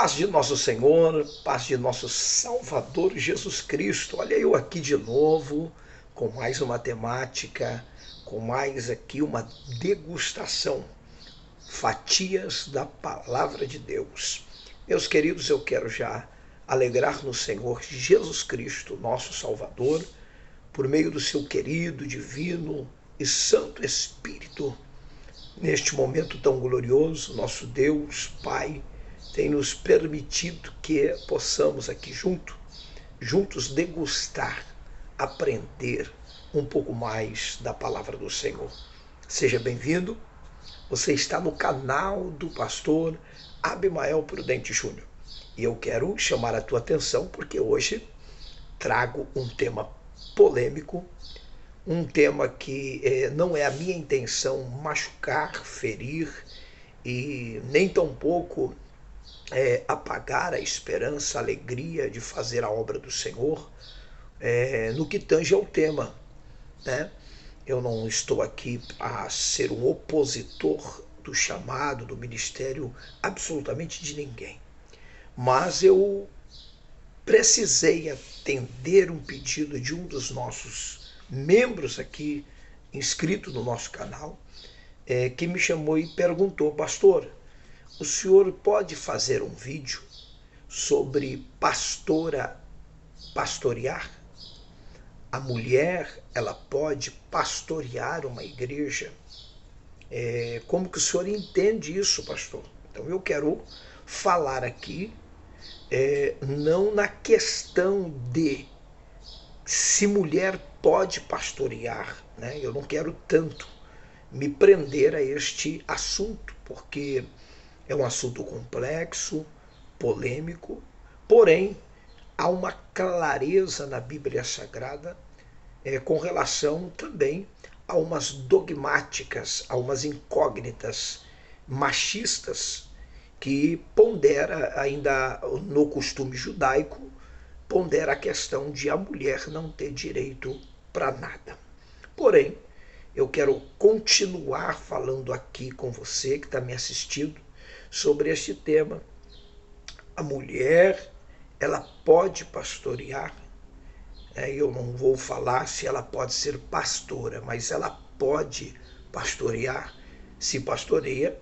Paz de nosso Senhor, paz de nosso Salvador Jesus Cristo. Olha eu aqui de novo com mais uma temática, com mais aqui uma degustação, fatias da palavra de Deus. Meus queridos, eu quero já alegrar no Senhor Jesus Cristo, nosso Salvador, por meio do seu querido, divino e Santo Espírito. Neste momento tão glorioso, nosso Deus, Pai, tem nos permitido que possamos aqui juntos degustar, aprender um pouco mais da palavra do Senhor. Seja bem-vindo, você está no canal do pastor Abimael Prudente Júnior. E eu quero chamar a tua atenção porque hoje trago um tema polêmico, um tema que não é a minha intenção machucar, ferir e nem tampouco apagar a esperança, a alegria de fazer a obra do Senhor no que tange ao tema, né? Eu não estou aqui a ser um opositor do chamado, do ministério, absolutamente de ninguém. Mas eu precisei atender um pedido de um dos nossos membros aqui, inscrito no nosso canal, que me chamou e perguntou: pastor, o senhor pode fazer um vídeo sobre pastorear? A mulher, ela pode pastorear uma igreja? Como que o senhor entende isso, pastor? Então eu quero falar aqui, não na questão de se mulher pode pastorear, né? Eu não quero tanto me prender a este assunto, porque é um assunto complexo, polêmico, porém há uma clareza na Bíblia Sagrada com relação também a umas dogmáticas, a umas incógnitas machistas que pondera ainda no costume judaico, pondera a questão de a mulher não ter direito para nada. Porém, eu quero continuar falando aqui com você que está me assistindo sobre este tema. A mulher, ela pode pastorear? Eu não vou falar se ela pode ser pastora, mas ela pode pastorear. Se pastoreia,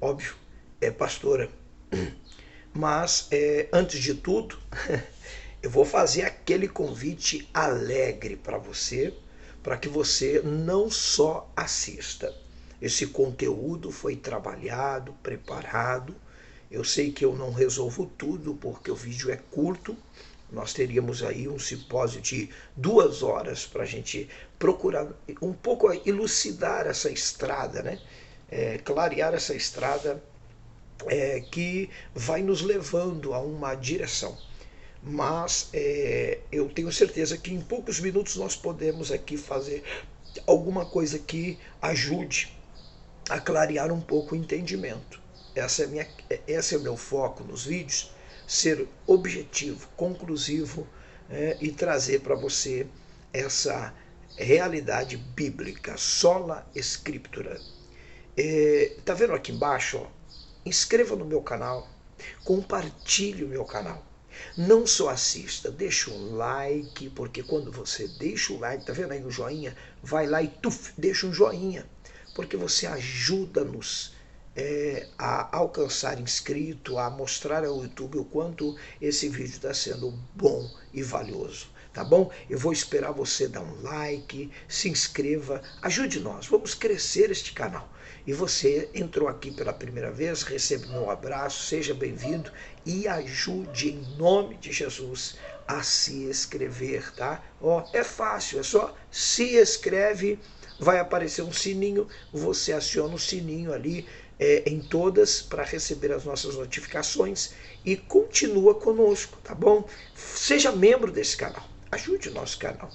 óbvio, é pastora. Mas, antes de tudo, eu vou fazer aquele convite alegre para você, para que você não só assista. Esse conteúdo foi trabalhado, preparado. Eu sei que eu não resolvo tudo, porque o vídeo é curto. Nós teríamos aí um simpósio de 2 horas para a gente procurar um pouco elucidar essa estrada, né? Clarear essa estrada que vai nos levando a uma direção. Mas eu tenho certeza que em poucos minutos nós podemos aqui fazer alguma coisa que ajude a clarear um pouco o entendimento. Esse é o meu foco nos vídeos, ser objetivo, conclusivo, e trazer para você essa realidade bíblica, sola escritura. Tá vendo aqui embaixo? Ó? Inscreva no meu canal, compartilhe o meu canal. Não só assista, deixa um like, porque quando você deixa o like, tá vendo aí o joinha? Vai lá e deixa um joinha, porque você ajuda-nos a alcançar inscrito, a mostrar ao YouTube o quanto esse vídeo está sendo bom e valioso. Tá bom? Eu vou esperar você dar um like, se inscreva, ajude nós, vamos crescer este canal. E você entrou aqui pela primeira vez, receba meu abraço, seja bem-vindo e ajude em nome de Jesus a se inscrever, tá? É fácil, é só se inscreve, vai aparecer um sininho, você aciona o sininho ali em todas para receber as nossas notificações e continua conosco, tá bom? Seja membro desse canal, ajude o nosso canal.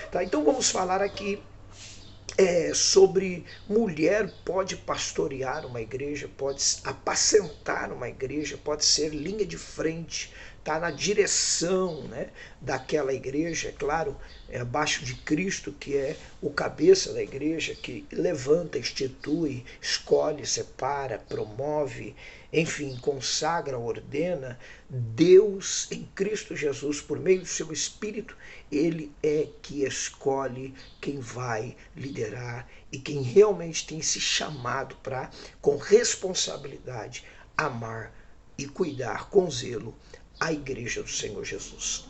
Tá? Então vamos falar aqui sobre mulher pode pastorear uma igreja, pode apacentar uma igreja, pode ser linha de frente, tá na direção, né, daquela igreja, é claro, abaixo de Cristo, que é o cabeça da igreja, que levanta, institui, escolhe, separa, promove, enfim, consagra, ordena, Deus em Cristo Jesus, por meio do seu Espírito, Ele é que escolhe quem vai liderar e quem realmente tem esse chamado para, com responsabilidade, amar e cuidar com zelo a Igreja do Senhor Jesus.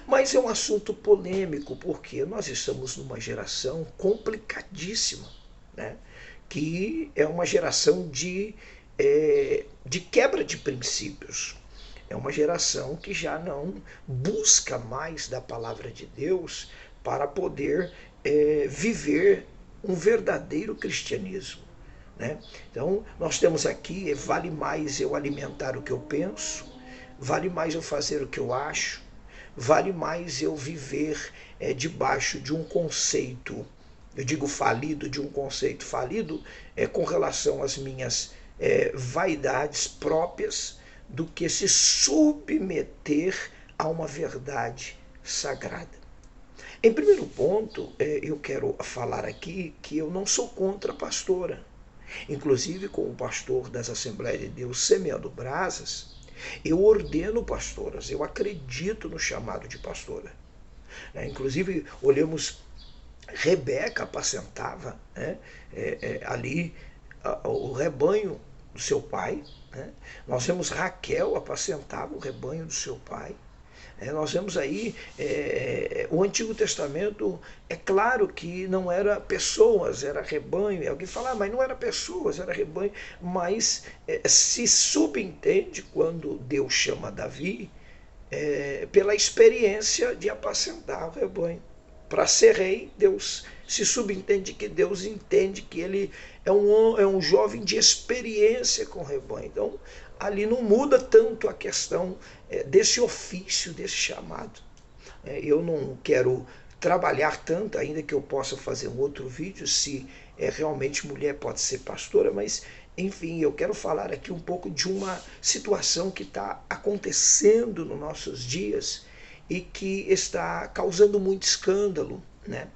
Mas é um assunto polêmico, porque nós estamos numa geração complicadíssima, né? Que é uma geração de quebra de princípios. É uma geração que já não busca mais da palavra de Deus para poder viver um verdadeiro cristianismo, né? Então, nós temos aqui, vale mais eu alimentar o que eu penso, vale mais eu fazer o que eu acho, vale mais eu viver debaixo de um conceito, eu digo falido, de um conceito falido com relação às minhas vaidades próprias, do que se submeter a uma verdade sagrada. Em primeiro ponto, eu quero falar aqui que eu não sou contra a pastora. Inclusive, como pastor das Assembleias de Deus Semeando Brasas, eu ordeno pastoras, eu acredito no chamado de pastora. Inclusive, olhamos, Rebeca apacentava ali o rebanho do seu pai. Nós vemos Raquel apacentava o rebanho do seu pai. Nós vemos aí o Antigo Testamento, é claro que não era pessoas, era rebanho. Alguém fala, mas não era pessoas, era rebanho. Mas se subentende quando Deus chama Davi pela experiência de apacentar o rebanho. Para ser rei, Deus se subentende que Deus entende que ele é um jovem de experiência com o rebanho. Então, ali não muda tanto a questão desse ofício, desse chamado. Eu não quero trabalhar tanto, ainda que eu possa fazer um outro vídeo, se realmente mulher pode ser pastora, mas, enfim, eu quero falar aqui um pouco de uma situação que está acontecendo nos nossos dias e que está causando muito escândalo, né?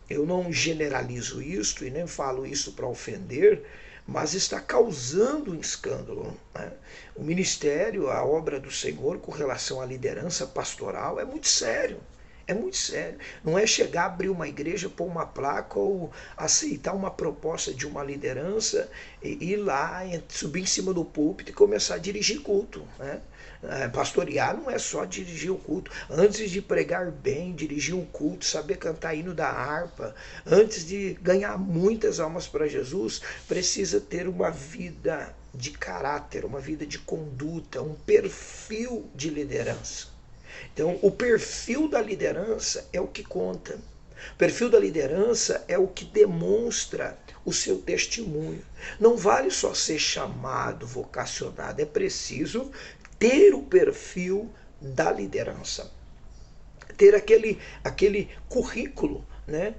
Eu não generalizo isto e nem falo isso para ofender, mas está causando um escândalo, né? O ministério, a obra do Senhor com relação à liderança pastoral é muito sério. É muito sério. Não é chegar, abrir uma igreja, pôr uma placa ou aceitar uma proposta de uma liderança e ir lá, subir em cima do púlpito e começar a dirigir culto, né? Pastorear não é só dirigir o culto. Antes de pregar bem, dirigir um culto, saber cantar hino da harpa, antes de ganhar muitas almas para Jesus, precisa ter uma vida de caráter, uma vida de conduta, um perfil de liderança. Então, o perfil da liderança é o que conta. O perfil da liderança é o que demonstra o seu testemunho. Não vale só ser chamado, vocacionado, é preciso ter o perfil da liderança. Ter aquele currículo, né,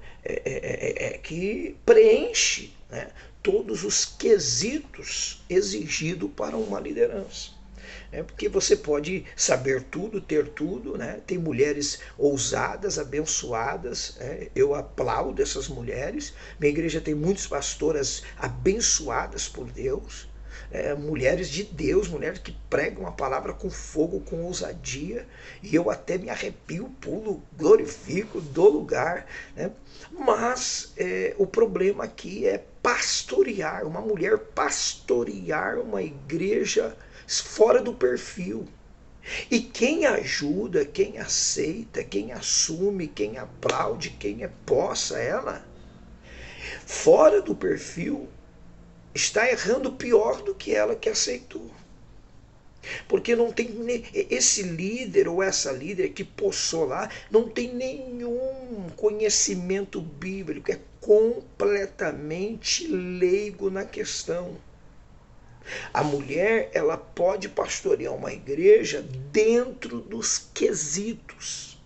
que preenche, né, todos os quesitos exigidos para uma liderança. Porque você pode saber tudo, ter tudo, né? Tem mulheres ousadas, abençoadas, eu aplaudo essas mulheres. Minha igreja tem muitas pastoras abençoadas por Deus, mulheres de Deus, mulheres que pregam a palavra com fogo, com ousadia, e eu até me arrepio, pulo, glorifico, dou lugar, né? Mas o problema aqui é pastorear, uma mulher pastorear uma igreja fora do perfil. E quem ajuda, quem aceita, quem assume, quem aplaude, quem possa ela, fora do perfil, está errando pior do que ela que aceitou. Porque não tem esse líder ou essa líder que possou lá, não tem nenhum conhecimento bíblico, é completamente leigo na questão. A mulher, ela pode pastorear uma igreja dentro dos quesitos,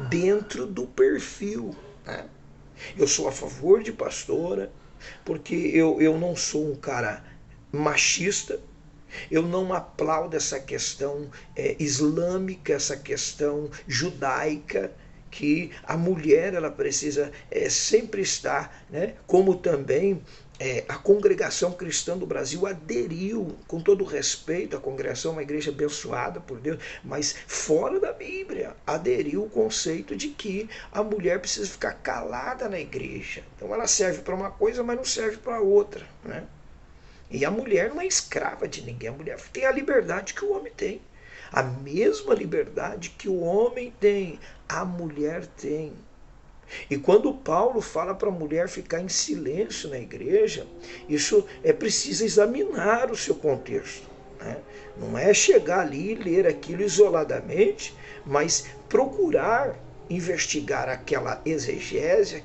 dentro do perfil, né? Eu sou a favor de pastora, porque eu não sou um cara machista, eu não aplaudo essa questão islâmica, essa questão judaica, que a mulher ela precisa sempre estar, né? Como também a congregação cristã do Brasil aderiu, com todo respeito, a congregação é uma igreja abençoada por Deus, mas fora da Bíblia, aderiu o conceito de que a mulher precisa ficar calada na igreja. Então ela serve para uma coisa, mas não serve para outra, né? E a mulher não é escrava de ninguém, a mulher tem a liberdade que o homem tem. A mesma liberdade que o homem tem, a mulher tem. E quando Paulo fala para a mulher ficar em silêncio na igreja, isso é preciso examinar o seu contexto, né? Não é chegar ali e ler aquilo isoladamente, mas procurar investigar aquela exegese,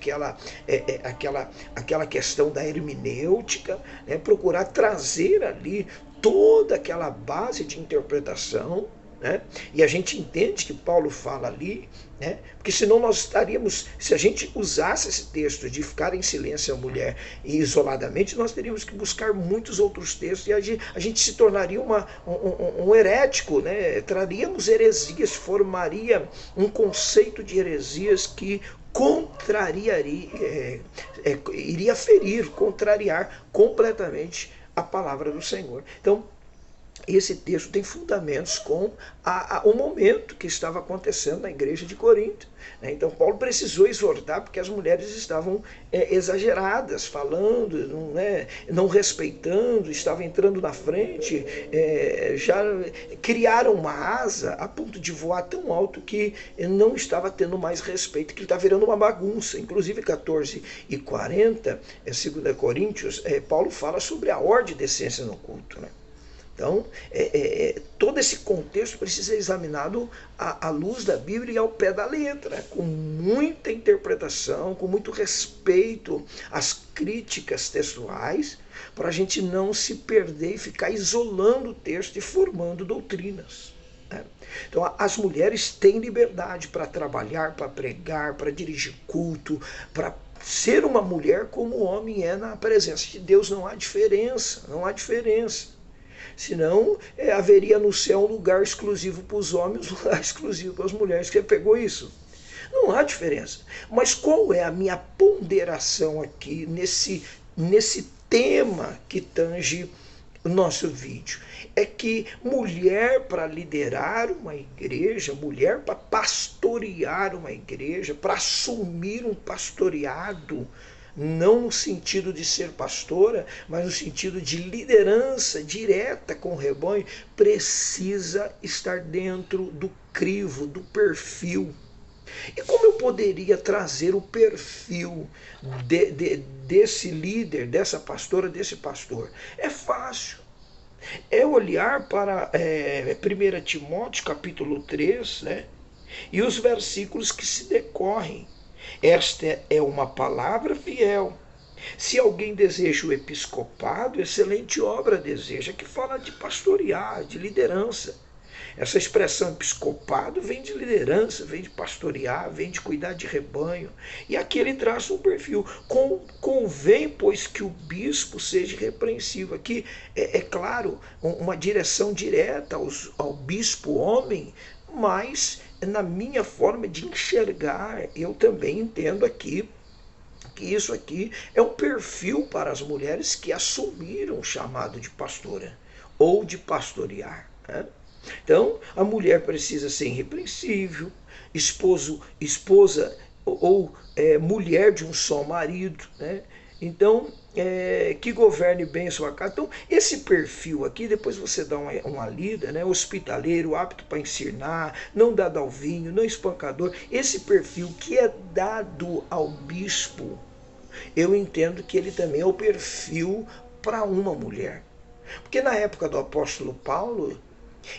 aquela questão da hermenêutica, né? Procurar trazer ali toda aquela base de interpretação, né? E a gente entende que Paulo fala ali, né? Porque senão nós estaríamos, se a gente usasse esse texto de ficar em silêncio a mulher e isoladamente, nós teríamos que buscar muitos outros textos e a gente se tornaria um herético, né? Traríamos heresias, formaria um conceito de heresias que iria ferir, contrariar completamente a palavra do Senhor. Então, esse texto tem fundamentos com o momento que estava acontecendo na igreja de Corinto, né? Então Paulo precisou exortar porque as mulheres estavam exageradas, falando, não respeitando, estavam entrando na frente, já criaram uma asa a ponto de voar tão alto que não estava tendo mais respeito, que está virando uma bagunça. Inclusive 14:40, 2 Coríntios, Paulo fala sobre a ordem de decência no culto, né? Então, todo esse contexto precisa ser examinado à luz da Bíblia e ao pé da letra, com muita interpretação, com muito respeito às críticas textuais, para a gente não se perder e ficar isolando o texto e formando doutrinas, né? Então, as mulheres têm liberdade para trabalhar, para pregar, para dirigir culto, para ser uma mulher como o homem é na presença de Deus. Não há diferença, não há diferença. Senão haveria no céu um lugar exclusivo para os homens, um lugar exclusivo para as mulheres. Você pegou isso? Não há diferença. Mas qual é a minha ponderação aqui nesse tema que tange o nosso vídeo? É que mulher para liderar uma igreja, mulher para pastorear uma igreja, para assumir um pastoreado, não no sentido de ser pastora, mas no sentido de liderança direta com o rebanho, precisa estar dentro do crivo, do perfil. E como eu poderia trazer o perfil desse líder, dessa pastora, desse pastor? É fácil. É olhar para 1 Timóteo capítulo 3, né? E os versículos que se decorrem. Esta é uma palavra fiel. Se alguém deseja o episcopado, excelente obra deseja, que fala de pastorear, de liderança. Essa expressão episcopado vem de liderança, vem de pastorear, vem de cuidar de rebanho. E aqui ele traz um perfil. Convém, pois, que o bispo seja irrepreensível. Aqui é claro, uma direção direta ao bispo homem, mas na minha forma de enxergar, eu também entendo aqui que isso aqui é um perfil para as mulheres que assumiram o chamado de pastora ou de pastorear, né? Então, a mulher precisa ser irrepreensível, esposa ou mulher de um só marido, né? Então, que governe bem a sua casa. Então, esse perfil aqui, depois você dá uma lida, né? Hospitaleiro, apto para ensinar, não dado ao vinho, não espancador. Esse perfil que é dado ao bispo, eu entendo que ele também é o perfil para uma mulher. Porque na época do apóstolo Paulo,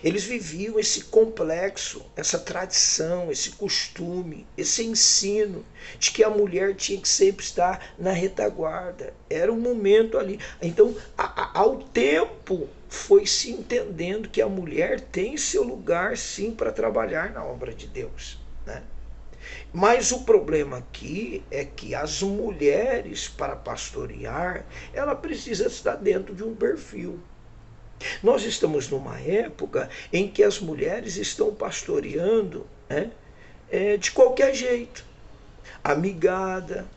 eles viviam esse complexo, essa tradição, esse costume, esse ensino de que a mulher tinha que sempre estar na retaguarda. Era um momento ali. Então, ao tempo, foi se entendendo que a mulher tem seu lugar, sim, para trabalhar na obra de Deus, né? Mas o problema aqui é que as mulheres, para pastorear, ela precisa estar dentro de um perfil. Nós estamos numa época em que as mulheres estão pastoreando, né, de qualquer jeito. Amigada,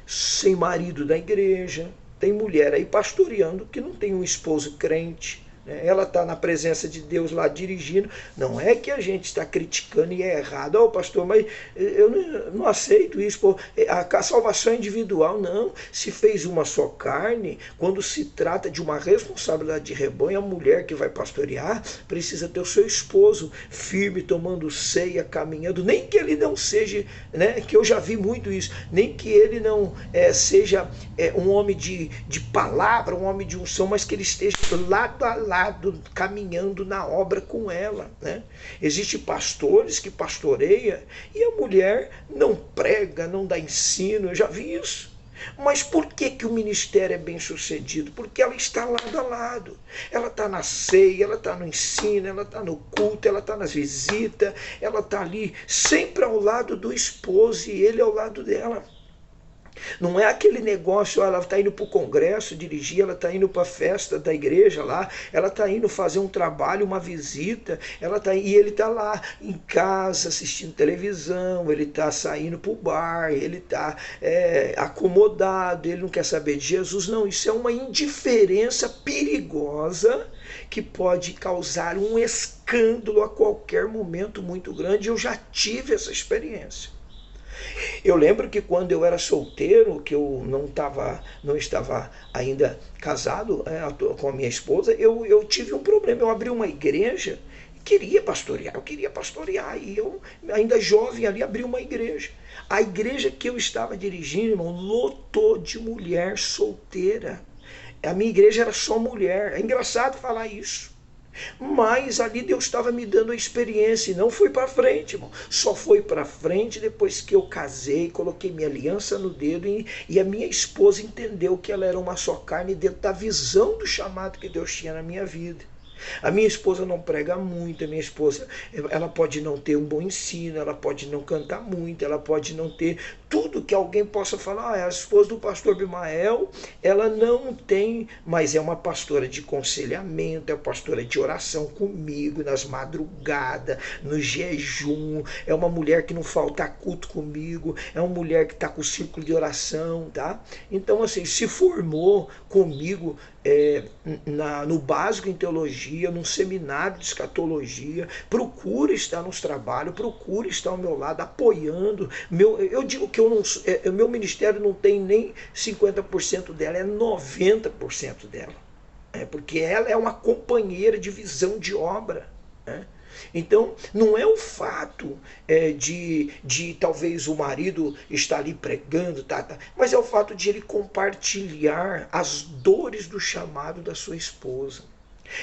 sem marido da igreja, Tem mulher aí pastoreando que não tem um esposo crente, né? Ela está na presença de Deus lá dirigindo. Não é que a gente está criticando e é errado. Oh, pastor, mas eu não aceito isso. Pô. A salvação é individual. Não. Se fez uma só carne, quando se trata de uma responsabilidade de rebanho, a mulher que vai pastorear precisa ter o seu esposo firme, tomando ceia, caminhando. Nem que ele não seja, né, que eu já vi muito isso, nem que ele não seja um homem de palavra, um homem de unção, mas que ele esteja lado a lado, caminhando na obra com ela, né? Existem pastores que pastoreiam e a mulher não prega, não dá ensino, eu já vi isso. Mas por que o ministério é bem sucedido? Porque ela está lado a lado. Ela está na ceia, ela está no ensino, ela está no culto, ela está nas visitas, ela está ali sempre ao lado do esposo e ele ao lado dela. Não é aquele negócio, ela está indo para o congresso dirigir, ela está indo para a festa da igreja lá, ela está indo fazer um trabalho, uma visita, e ele está lá em casa assistindo televisão, ele está saindo para o bar, ele está acomodado, ele não quer saber de Jesus. Não, isso é uma indiferença perigosa que pode causar um escândalo a qualquer momento muito grande. Eu já tive essa experiência. Eu lembro que quando eu era solteiro, que eu não estava ainda casado com a minha esposa, eu tive um problema. Eu abri uma igreja, eu queria pastorear, e eu, ainda jovem ali, abri uma igreja. A igreja que eu estava dirigindo, irmão, lotou de mulher solteira. A minha igreja era só mulher. É engraçado falar isso. Mas ali Deus estava me dando a experiência e não fui para frente, irmão. Só foi para frente depois que eu casei, coloquei minha aliança no dedo e a minha esposa entendeu que ela era uma só carne dentro da visão do chamado que Deus tinha na minha vida. A minha esposa não prega muito, a minha esposa, ela pode não ter um bom ensino, ela pode não cantar muito, ela pode não ter tudo que alguém possa falar. A esposa do pastor Bimael, ela não tem, mas é uma pastora de aconselhamento, é uma pastora de oração comigo, nas madrugadas, no jejum, é uma mulher que não falta culto comigo, é uma mulher que está com o círculo de oração, tá? Então, assim, se formou comigo no básico em teologia, num seminário de escatologia, procura estar nos trabalhos, procura estar ao meu lado, apoiando. Eu digo que meu ministério não tem nem 50% dela, é 90% dela. Porque ela é uma companheira de visão de obra. Então, não é o fato de talvez o marido estar ali pregando, mas é o fato de ele compartilhar as dores do chamado da sua esposa.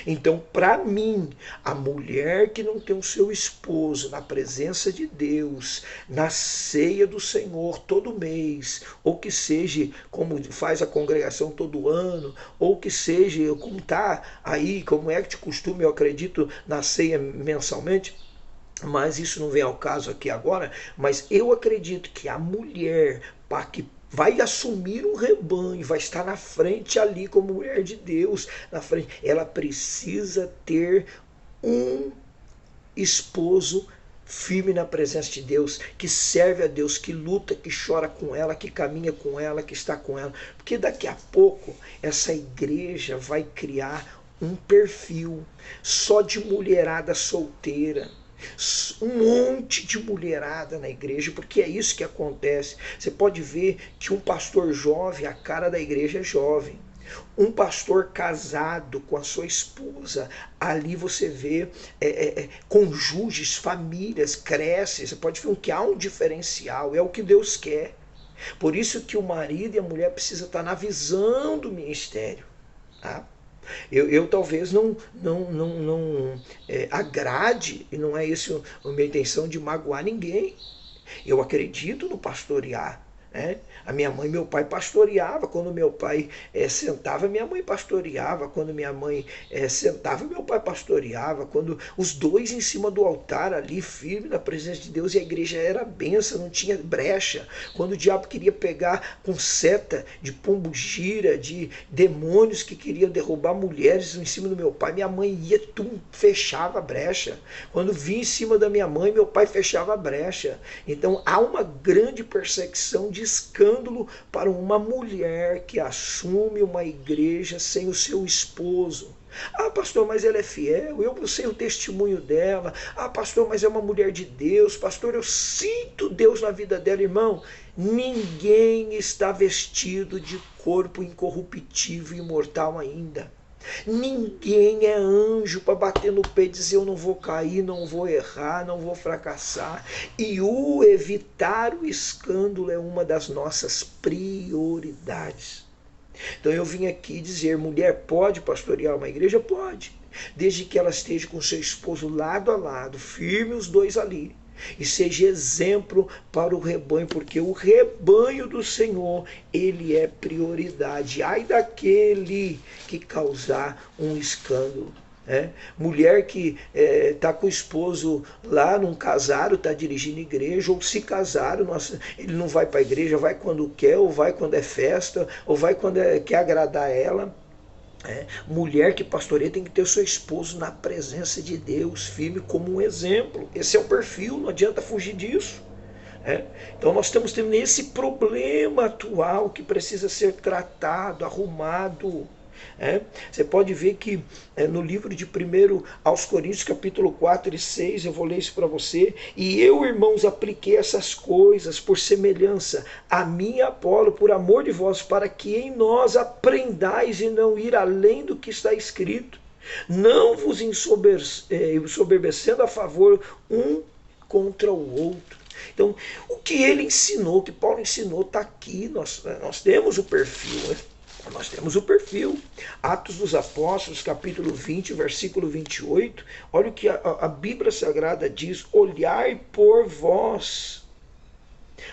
Então, para mim, a mulher que não tem o seu esposo na presença de Deus, na ceia do Senhor todo mês, ou que seja como faz a congregação todo ano, ou que seja como está aí, como é de costume, eu acredito, na ceia mensalmente, mas isso não vem ao caso aqui agora, mas eu acredito que a mulher, para que vai assumir um rebanho, vai estar na frente ali como mulher de Deus, na frente, ela precisa ter um esposo firme na presença de Deus, que serve a Deus, que luta, que chora com ela, que caminha com ela, que está com ela, porque daqui a pouco essa igreja vai criar um perfil só de mulherada solteira, um monte de mulherada na igreja, porque é isso que acontece. Você pode ver que um pastor jovem, a cara da igreja é jovem. Um pastor casado com a sua esposa, ali você vê cônjuges, famílias, crescem. Você pode ver que há um diferencial, é o que Deus quer. Por isso que o marido e a mulher precisam estar na visão do ministério. Tá? Eu talvez não agrade, e não é isso a minha intenção de magoar ninguém. Eu acredito no pastorear. A minha mãe e meu pai pastoreava. Quando meu pai sentava, minha mãe pastoreava. Quando minha mãe sentava, meu pai pastoreava. Quando os dois em cima do altar ali, firme na presença de Deus, e a igreja era benção, não tinha brecha. Quando o diabo queria pegar com seta de pombo-gira, de demônios que queriam derrubar mulheres em cima do meu pai, minha mãe ia, fechava a brecha. Quando vinha em cima da minha mãe, meu pai fechava a brecha. Então há uma grande perseguição de de escândalo para uma mulher que assume uma igreja sem o seu esposo. Ah, pastor, mas ela é fiel, eu sei o testemunho dela. Ah, pastor, mas é uma mulher de Deus. Pastor, eu sinto Deus na vida dela. Irmão, ninguém está vestido de corpo incorruptível e imortal ainda. Ninguém é anjo para bater no peito e dizer eu não vou cair, não vou errar, não vou fracassar. E o evitar o escândalo é uma das nossas prioridades. Então eu vim aqui dizer, mulher pode pastorear uma igreja? Pode, desde que ela esteja com seu esposo lado a lado, firme os dois ali, e seja exemplo para o rebanho, porque o rebanho do Senhor, ele é prioridade. Ai daquele que causar um escândalo. Mulher que está com o esposo lá num casário, está dirigindo igreja, ou se casaram, ele não vai para a igreja, vai quando quer, ou vai quando é festa, ou vai quando quer agradar ela. Mulher que pastoreia tem que ter o seu esposo na presença de Deus, firme como um exemplo. Esse é o perfil, não adianta fugir disso. Então nós estamos tendo esse problema atual que precisa ser tratado, arrumado. Você pode ver que no livro de 1 aos Coríntios, capítulo 4 e 6, eu vou ler isso para você. E eu, irmãos, apliquei essas coisas por semelhança a mim e a Apolo, por amor de vós, para que em nós aprendais e não ir além do que está escrito, não vos ensoberbecendo a favor um contra o outro. Então, o que ele ensinou, o que Paulo ensinou, está aqui. Nós temos o perfil, Nós temos o perfil. Atos dos Apóstolos, capítulo 20, versículo 28. Olha o que a Bíblia Sagrada diz: olhai por vós.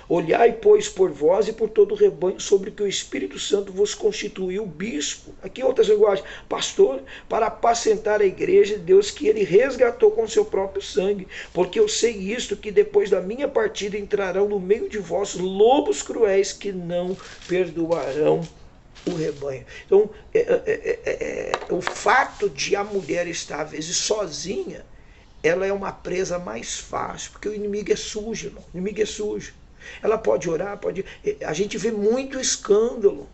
Olhai, pois, por vós e por todo o rebanho sobre que o Espírito Santo vos constituiu bispo. Aqui em outras linguagens, pastor, para apacentar a igreja de Deus que ele resgatou com seu próprio sangue. Porque eu sei isto, que depois da minha partida entrarão no meio de vós lobos cruéis que não perdoarão o rebanho. Então, o fato de a mulher estar, às vezes, sozinha, ela é uma presa mais fácil, porque o inimigo é sujo, irmão. O inimigo é sujo. Ela pode orar, pode. A gente vê muito escândalo.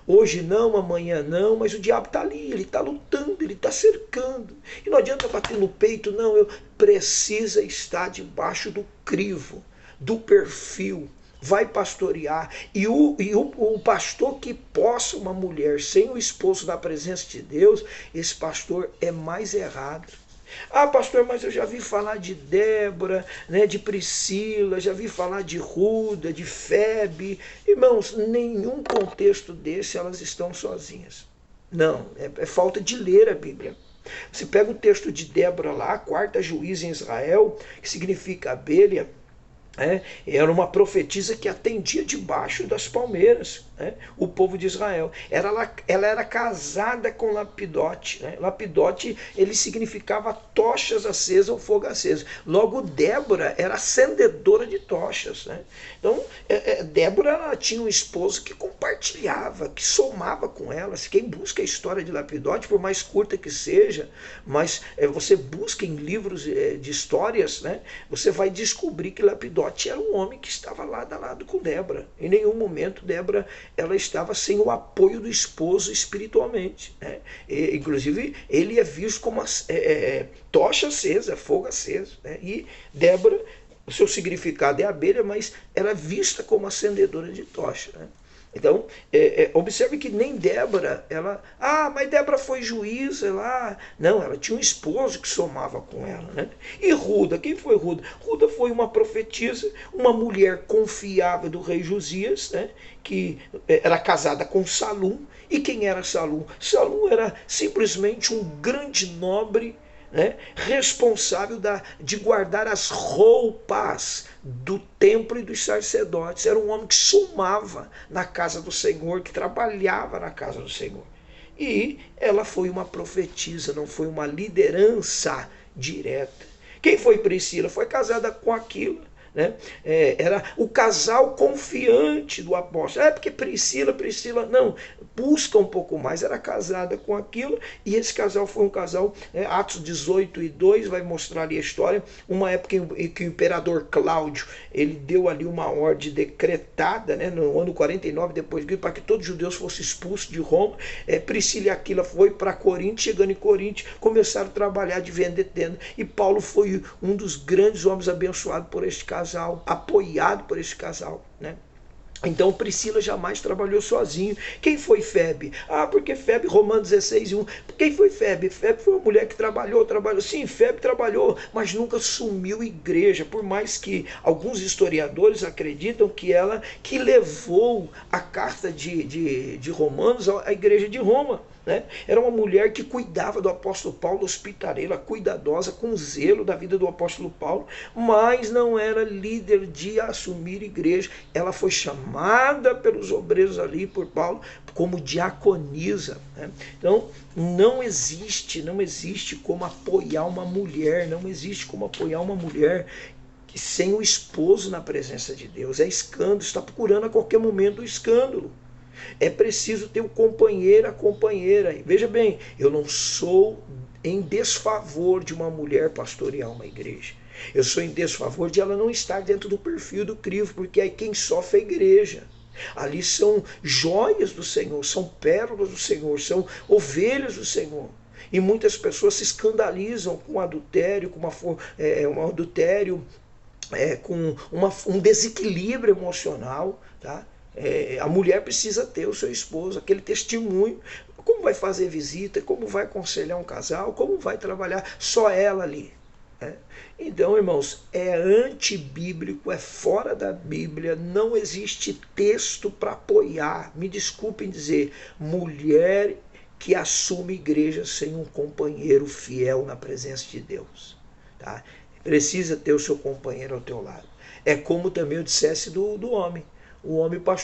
Hoje não, amanhã não, mas o diabo está ali, ele está lutando, ele está cercando. E não adianta bater no peito, não. Precisa estar debaixo do crivo, do perfil. Vai pastorear. E o pastor que possa uma mulher sem o esposo na presença de Deus, esse pastor é mais errado. Ah, pastor, mas eu já vi falar de Débora, de Priscila, já vi falar de Ruda, de Febe. Irmãos, nenhum contexto desse elas estão sozinhas. Não, é falta de ler a Bíblia. Você pega o texto de Débora lá, a quarta juíza em Israel, que significa abelha. Era uma profetisa que atendia debaixo das palmeiras, o povo de Israel. Ela era casada com Lapidote. Lapidote, ele significava tochas acesas ou fogo aceso. Logo, Débora era acendedora de tochas. Então, Débora ela tinha um esposo que compartilhava, que somava com ela. Quem busca a história de Lapidote, por mais curta que seja, mas você busca em livros de histórias, você vai descobrir que Lapidote era um homem que estava lado a lado com Débora. Em nenhum momento Débora ela estava sem o apoio do esposo espiritualmente. Inclusive ele é visto como tocha acesa, fogo aceso. E Débora, o seu significado é abelha, mas era vista como acendedora de tocha. Então, observe que nem Débora, mas Débora foi juíza lá. Não, ela tinha um esposo que somava com ela. E Ruda, quem foi Ruda? Ruda foi uma profetisa, uma mulher confiável do rei Josias, que era casada com Salum. E quem era Salum? Salum era simplesmente um grande nobre, responsável de guardar as roupas do templo e dos sacerdotes. Era um homem que somava na casa do Senhor, que trabalhava na casa do Senhor. E ela foi uma profetisa, não foi uma liderança direta. Quem foi Priscila? Foi casada com Aquila. né? Era o casal confiante do apóstolo. Porque Priscila, não, busca um pouco mais, era casada com aquilo, e esse casal foi um casal, Atos 18:2 vai mostrar ali a história, uma época em que o imperador Cláudio, ele deu ali uma ordem decretada, né, no ano 49 depois de Cristo, para que todos os judeus fossem expulsos de Roma. Priscila e Aquila foi para Corinto, chegando em Corinto, começaram a trabalhar de venda e tenda, e Paulo foi um dos grandes homens abençoados por este casal, apoiado por este casal, né? Então Priscila jamais trabalhou sozinho. Quem foi Febe? Porque Febe, Romanos 16:1. Quem foi Febe? Febe foi uma mulher que trabalhou. Sim, Febe trabalhou, mas nunca assumiu igreja, por mais que alguns historiadores acreditam que ela que levou a carta de Romanos à igreja de Roma. Né? Era uma mulher que cuidava do apóstolo Paulo, hospitaleira, cuidadosa, com zelo da vida do apóstolo Paulo, mas não era líder de assumir igreja. Ela foi chamada pelos obreiros ali por Paulo como diaconisa. Né? Então, não existe como apoiar uma mulher, não existe como apoiar uma mulher sem o esposo na presença de Deus. É escândalo, está procurando a qualquer momento o escândalo. É preciso ter um companheiro, a companheira. Veja bem, eu não sou em desfavor de uma mulher pastorear uma igreja. Eu sou em desfavor de ela não estar dentro do perfil do crivo, porque aí quem sofre é a igreja. Ali são joias do Senhor, são pérolas do Senhor, são ovelhas do Senhor. E muitas pessoas se escandalizam com adultério, com um adultério, com um desequilíbrio emocional, tá? A mulher precisa ter o seu esposo, aquele testemunho. Como vai fazer visita, como vai aconselhar um casal, como vai trabalhar, só ela ali. Né? Então, irmãos, é antibíblico, é fora da Bíblia, não existe texto para apoiar, me desculpem dizer, mulher que assume igreja sem um companheiro fiel na presença de Deus. Tá? Precisa ter o seu companheiro ao teu lado. É como também eu dissesse do homem. O homem pastor